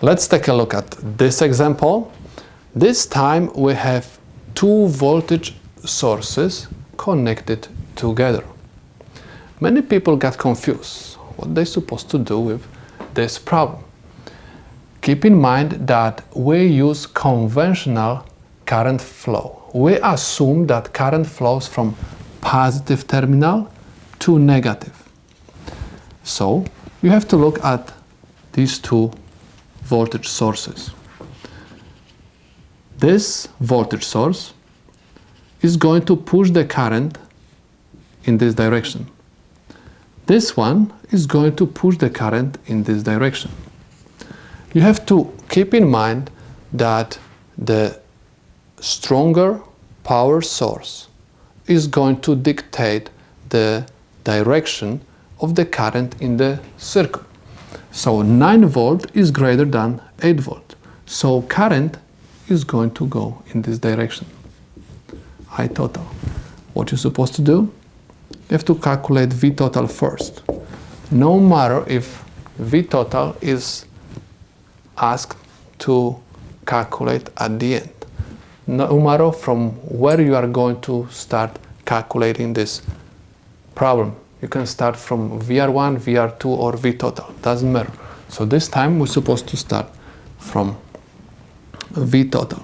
Let's take a look at this example. This time we have two voltage sources connected together. Many people get confused what they're supposed to do with this problem. Keep in mind that we use conventional current flow. We assume that current flows from positive terminal to negative. So you have to look at these two voltage sources. This voltage source is going to push the current in this direction. This one is going to push the current in this direction. You have to keep in mind that the stronger power source is going to dictate the direction of the current in the circuit. So 9 volt is greater than 8 volt. So current is going to go in this direction. I total. What you're supposed to do? You have to calculate V total first. No matter if V total is asked to calculate at the end. No matter from where you are going to start calculating this problem. You can start from VR1, VR2 or V total, doesn't matter. So this time we're supposed to start from V total.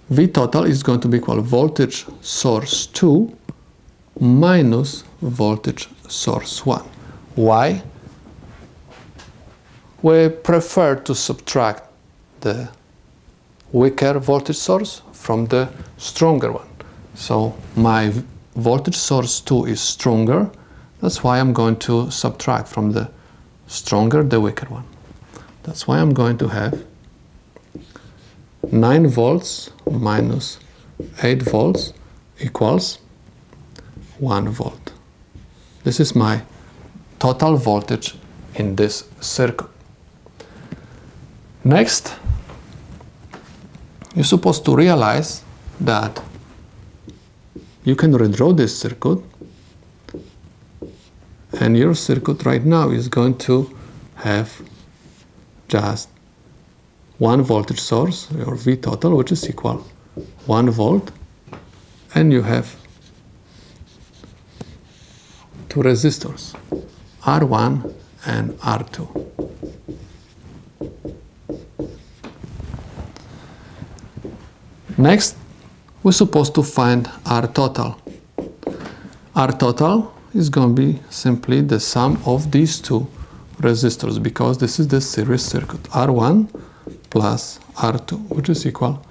V total is going to be equal voltage source 2 minus voltage source 1. Why? We prefer to subtract the weaker voltage source from the stronger one. So my voltage source 2 is stronger. That's why I'm going to subtract from the stronger the weaker one. That's why I'm going to have 9 volts minus 8 volts equals 1 volt. This is my total voltage in this circuit. Next, you're supposed to realize that you can redraw this circuit, and your circuit right now is going to have just one voltage source, or V total, which is equal 1 volt, and you have two resistors, R1 and R2. Next, we're supposed to find R total. R total is going to be simply the sum of these two resistors, because this is the series circuit, R1 plus R2, which is equal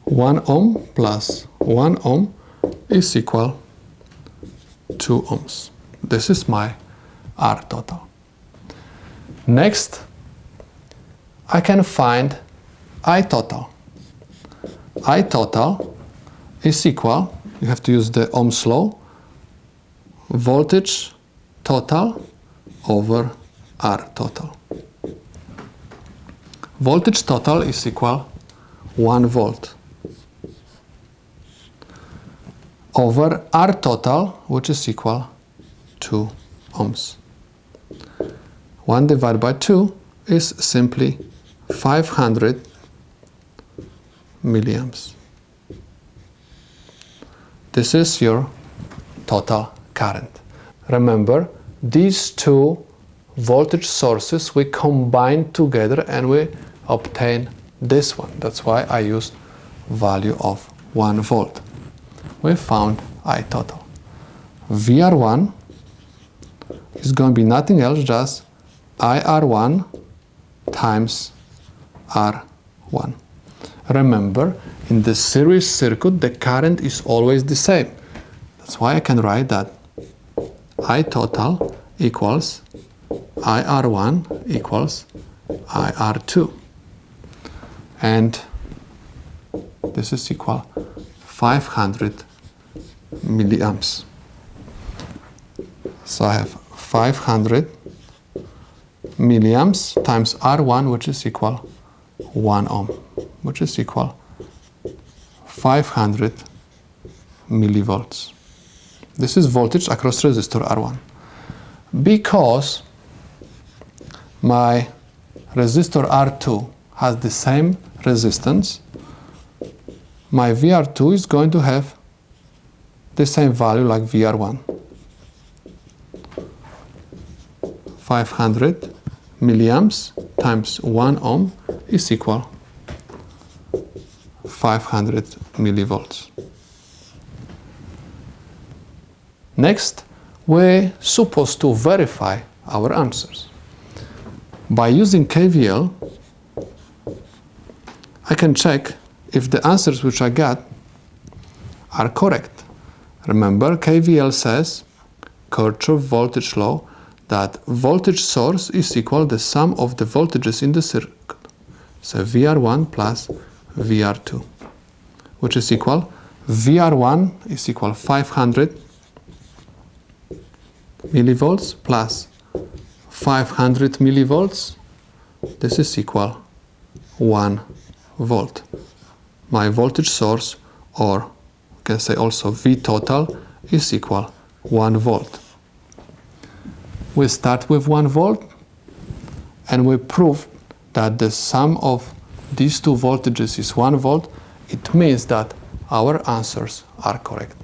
1 ohm plus 1 ohm is equal 2 ohms. This is my R total. Next, I can find I total. I total is equal, you have to use the Ohm's law, voltage total over R total. Voltage total is equal 1 volt over R total, which is equal 2 ohms. 1 divided by 2 is simply 500 milliamps. This is your total current. Remember, these two voltage sources we combine together and we obtain this one. That's why I used value of 1 volt. We found I total. VR1 is going to be nothing else, just IR1 times R1. Remember, in the series circuit, the current is always the same. That's why I can write that I total equals IR1 equals IR2. And this is equal 500 milliamps. So I have 500 milliamps times R1, which is equal 1 ohm, which is equal 500 millivolts. This is voltage across resistor R1. Because my resistor R2 has the same resistance, my VR2 is going to have the same value like VR1. 500 milliamps times 1 ohm is equal 500 millivolts. Next, we're supposed to verify our answers. By using KVL, I can check if the answers which I got are correct. Remember, KVL says, Kirchhoff voltage law, that voltage source is equal the sum of the voltages in the circuit. So VR1 plus VR2, which is equal, VR1 is equal 500 millivolts plus 500 millivolts. This is equal 1 volt. My voltage source, or you can say also V total, is equal 1 volt. We start with 1 volt and we prove that the sum of these two voltages is 1 volt. It means that our answers are correct.